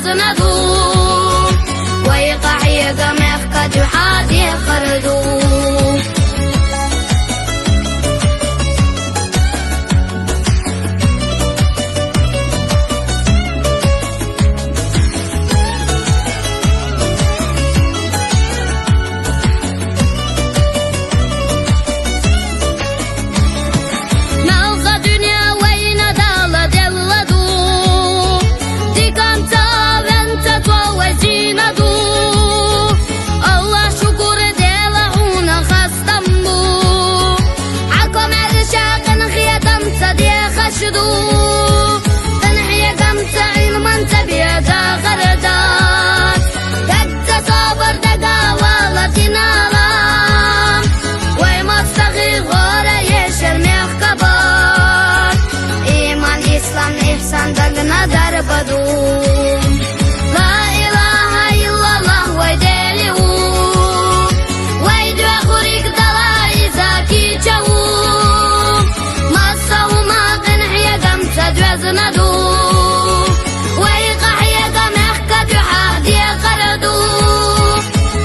جوازنادو ويقع يقمخ كجحاد يخردو تنحي قمت علما تبيدا غردات دق صابر دقا والتنا رام وما استغير غورة يشر ميخ كبار إيمان إسلام إحسان دقنا دربدو لا إله إلا الله ويدلي ويدو أخوريك دلاي زاكي جو جوازنادو ويقع يقمخ كجحاد يخردو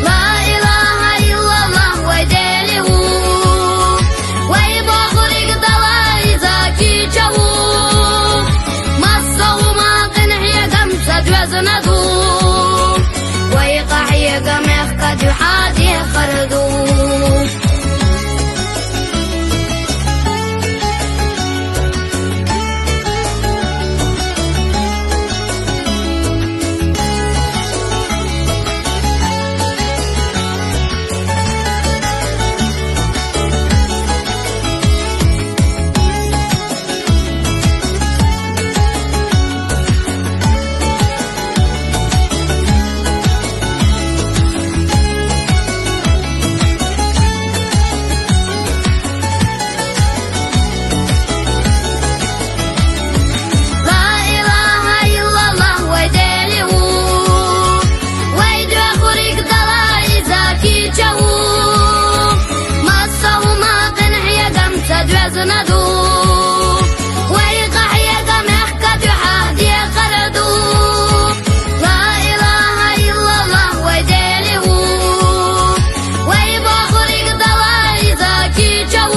لا إله إلا الله ويدلي ويبغرق دلاي زاكي جو مصو ما قنح يقمت جوازنادو ويقع يقمخ كجحاد يخردو جوازنادو ويقع يقمخ كجحاد يخردو لا إله إلا الله ويدلي ويبغرق دلاي زاكي جو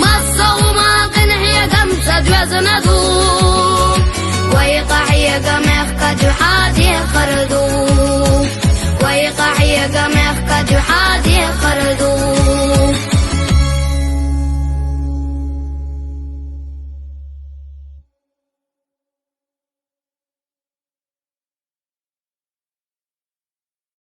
مصو ما قنح يقمت جوازنادو ويقع يقمخ كجحاد يخردو ويقع يقمخ كجحاد يخردو